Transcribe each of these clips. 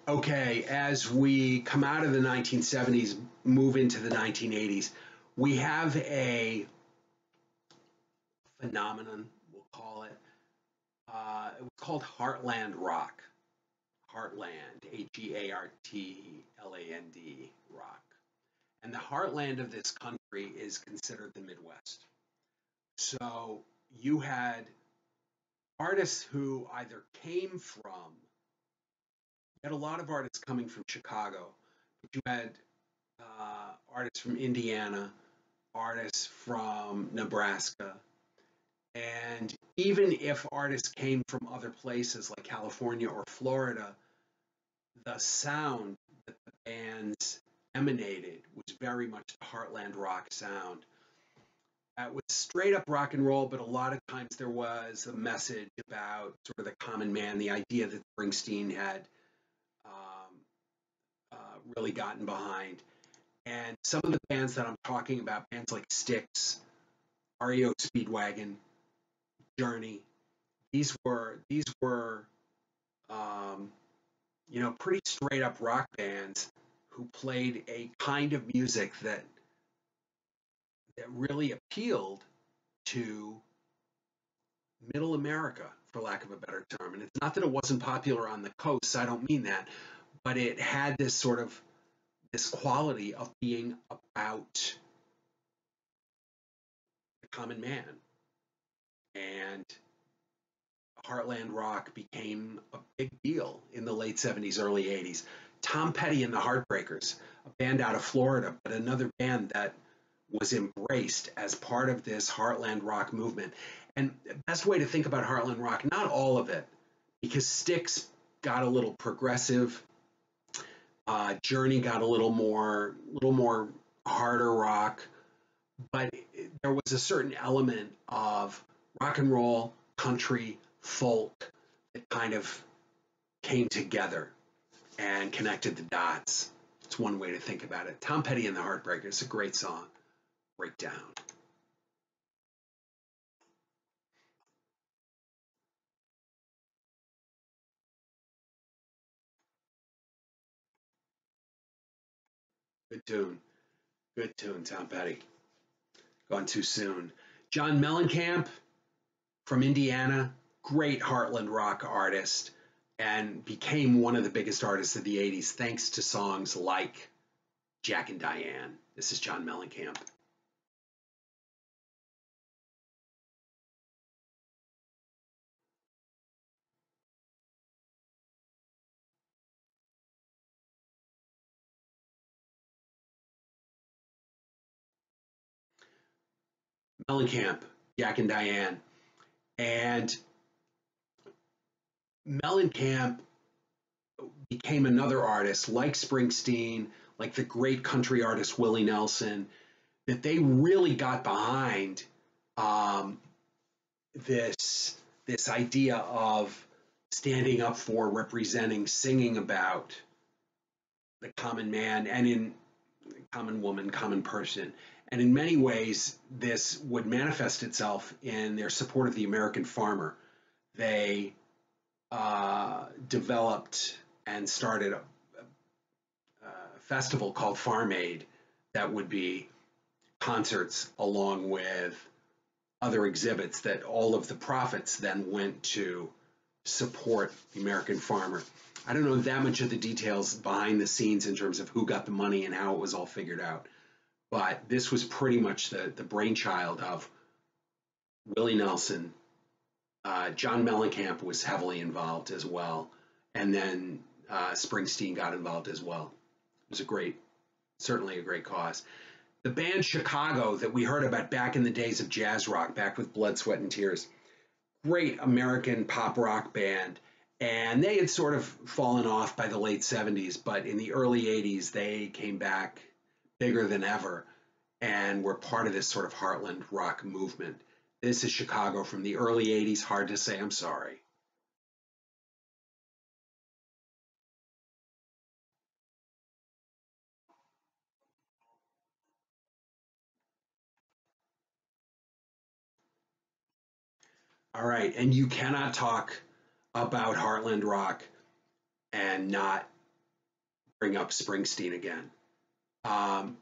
Okay, as we come out of the 1970s, move into the 1980s, we have a phenomenon, we'll call it. It was called Heartland Rock. Heartland, Heartland rock. And the heartland of this country is considered the Midwest. So you had artists who either came from, you had a lot of artists coming from Chicago, but you had artists from Indiana, artists from Nebraska, and even if artists came from other places like California or Florida, the sound that the bands emanated was very much the heartland rock sound. It was straight up rock and roll, but a lot of times there was a message about sort of the common man, the idea that Springsteen had really gotten behind. And some of the bands that I'm talking about, bands like Styx, REO Speedwagon, Journey, these were pretty straight up rock bands who played a kind of music that really appealed to middle America, for lack of a better term. And it's not that it wasn't popular on the coast, I don't mean that, but it had this sort of this quality of being about the common man. And Heartland rock became a big deal in the late 70s, early 80s. Tom Petty and the Heartbreakers, a band out of Florida, but another band that was embraced as part of this Heartland rock movement. And the best way to think about Heartland rock, not all of it, because Styx got a little progressive, Journey got a little more harder rock, but there was a certain element of rock and roll, country, folk that kind of came together and connected the dots. It's one way to think about it. Tom Petty and the Heartbreakers, a great song. Breakdown. Good tune. Good tune, Tom Petty. Gone too soon. John Mellencamp from Indiana, great Heartland rock artist, and became one of the biggest artists of the 80s thanks to songs like Jack and Diane. This is John Mellencamp. Mellencamp, Jack and Diane. And Mellencamp became another artist like Springsteen, like the great country artist Willie Nelson, that they really got behind um, this idea of standing up for, representing, singing about the common man and in common woman, common person. And in many ways, this would manifest itself in their support of the American farmer. They developed and started a festival called Farm Aid that would be concerts along with other exhibits that all of the profits then went to support the American farmer. I don't know that much of the details behind the scenes in terms of who got the money and how it was all figured out, but this was pretty much the brainchild of Willie Nelson. John Mellencamp was heavily involved as well, and then Springsteen got involved as well. It was certainly a great cause. The band Chicago that we heard about back in the days of jazz rock, back with Blood, Sweat, and Tears, great American pop rock band. And they had sort of fallen off by the late 70s, but in the early 80s, they came back bigger than ever and were part of this sort of Heartland rock movement. This is Chicago from the early 80s. Hard to say, I'm sorry. All right. And you cannot talk about Heartland rock and not bring up Springsteen again. Um,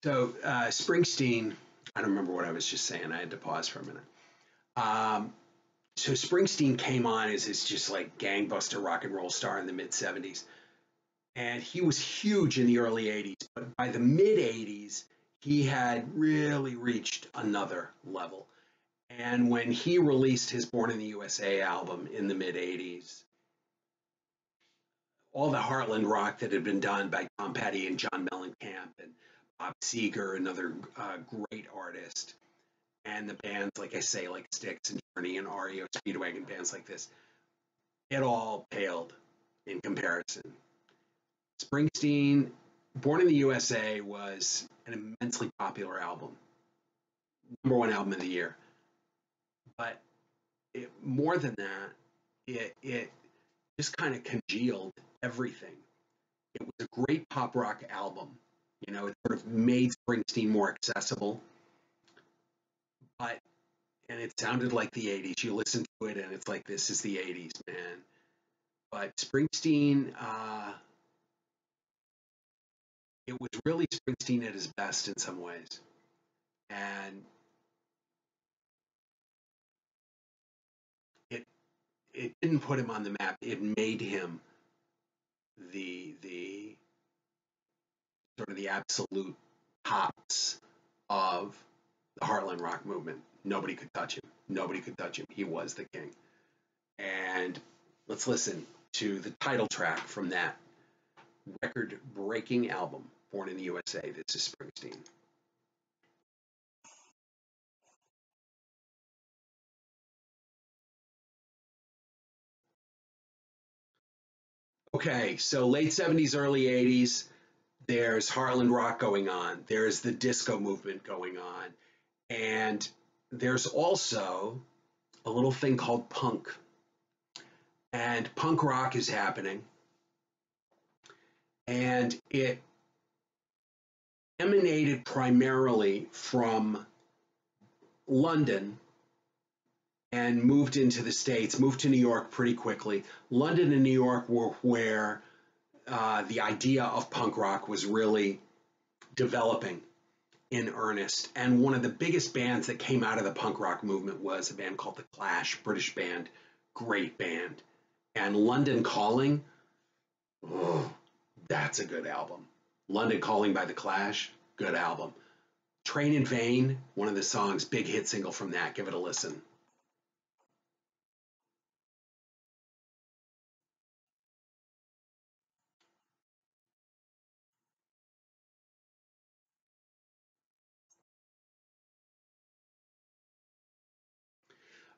Springsteen, I don't remember what I was just saying. I had to pause for a minute. Um, so Springsteen came on as this just like gangbuster rock and roll star in the mid 70s. And he was huge in the early 80s, but by the mid 80s, he had really reached another level. And when he released his Born in the USA album in the mid 80s, all the Heartland rock that had been done by Tom Petty and John Mellencamp and Bob Seger, another great artist, and the bands, like I say, like Styx and Journey and REO Speedwagon, bands like this, it all paled in comparison. Springsteen, Born in the USA was an immensely popular album, #1 album of the year. But more than that, it just kind of congealed everything. It was a great pop rock album. You know, it sort of made Springsteen more accessible. But and it sounded like the 80s. You listen to it and it's like, this is the 80s, man. But Springsteen, it was really Springsteen at his best in some ways. And it it didn't put him on the map. It made him the sort of the absolute tops of the Heartland rock movement. Nobody could touch him. Nobody could touch him. He was the king. And let's listen to the title track from that record-breaking album, Born in the USA. This is Springsteen. Okay, so late 70s, early 80s, there's Heartland rock going on. There's the disco movement going on. And there's also a little thing called punk. And punk rock is happening. And it emanated primarily from London and moved into the States, moved to New York pretty quickly. London and New York were where the idea of punk rock was really developing in earnest. And one of the biggest bands that came out of the punk rock movement was a band called The Clash, British band, great band. And London Calling, oh, that's a good album. London Calling by The Clash, good album. Train in Vain, one of the songs, big hit single from that. Give it a listen.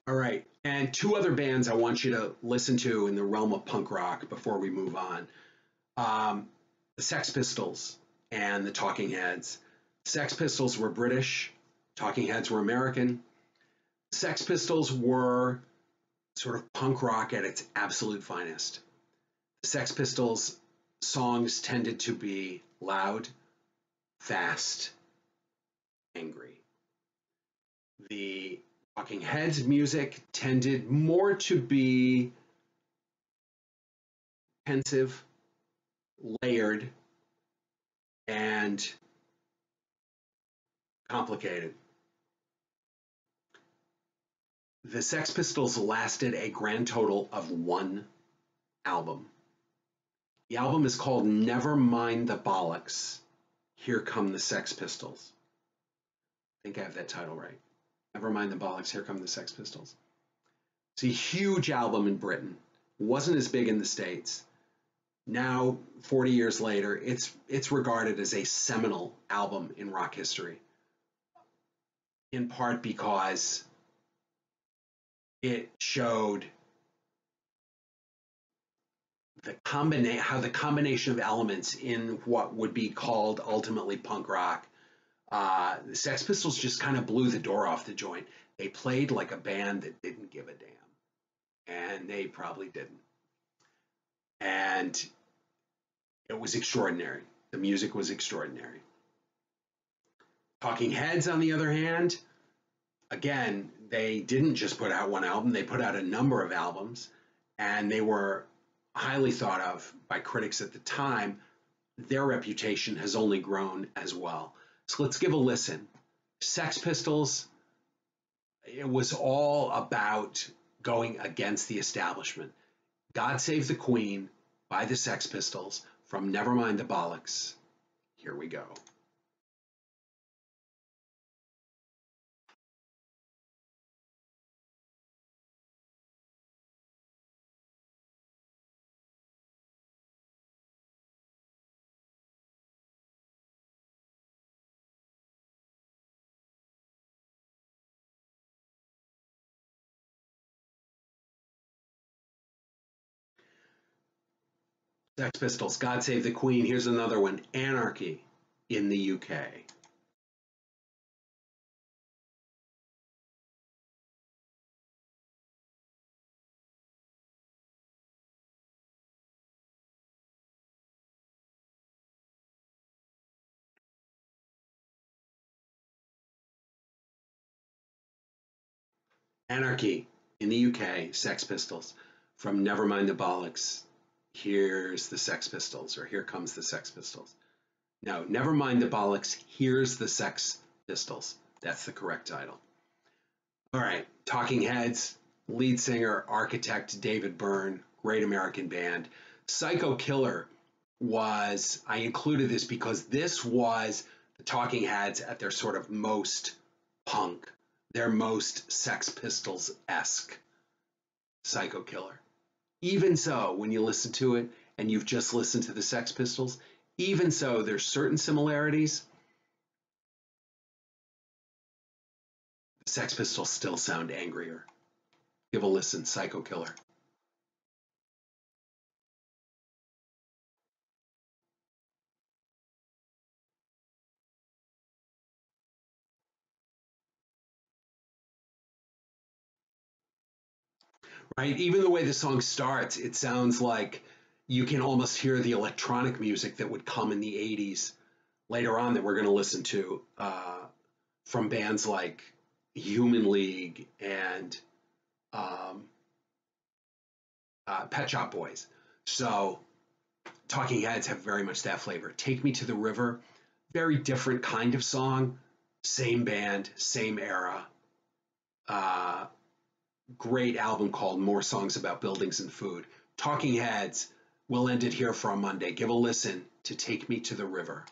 All right. And two other bands I want you to listen to in the realm of punk rock before we move on. The Sex Pistols and the Talking Heads. Sex Pistols were British, Talking Heads were American. Sex Pistols were sort of punk rock at its absolute finest. The Sex Pistols songs tended to be loud, fast, angry. The Talking Heads music tended more to be pensive, layered, and complicated. The Sex Pistols lasted a grand total of one album. The album is called Never Mind the Bollocks. Here Come the Sex Pistols. I think I have that title right. Never Mind the Bollocks. Here Come the Sex Pistols. It's a huge album in Britain. Wasn't as big in the States. Now, 40 years later, it's regarded as a seminal album in rock history. In part because it showed how the combination of elements in what would be called ultimately punk rock, the Sex Pistols just kind of blew the door off the joint. They played like a band that didn't give a damn, and they probably didn't. And it was extraordinary. The music was extraordinary. Talking Heads, on the other hand, again, they didn't just put out one album, they put out a number of albums, and they were highly thought of by critics at the time. Their reputation has only grown as well. So let's give a listen. Sex Pistols, it was all about going against the establishment. God Save the Queen by the Sex Pistols from Nevermind the Bollocks. Here we go. Sex Pistols, God Save the Queen. Here's another one, Anarchy in the UK. Anarchy in the UK, Sex Pistols. From Nevermind the Bollocks, here's the Sex Pistols, or Here Comes the Sex Pistols. No, Nevermind the Bollocks, here's the Sex Pistols. That's the correct title. All right, Talking Heads, lead singer, architect David Byrne, great American band. Psycho Killer was, I included this because this was the Talking Heads at their sort of most punk, their most Sex Pistols-esque. Psycho Killer. Even so, when you listen to it and you've just listened to the Sex Pistols, even so, there's certain similarities. The Sex Pistols still sound angrier. Give a listen, Psycho Killer. Right? Even the way the song starts, it sounds like you can almost hear the electronic music that would come in the 80s later on that we're going to listen to from bands like Human League and um, Pet Shop Boys. So Talking Heads have very much that flavor. Take Me to the River, very different kind of song, same band, same era. Uh, Great album called More Songs About Buildings and Food. Talking Heads, we'll end it here for a Monday. Give a listen to Take Me to the River.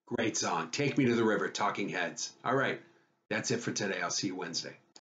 Great song. Take Me to the River, Talking Heads. All right, that's it for today. I'll see you Wednesday.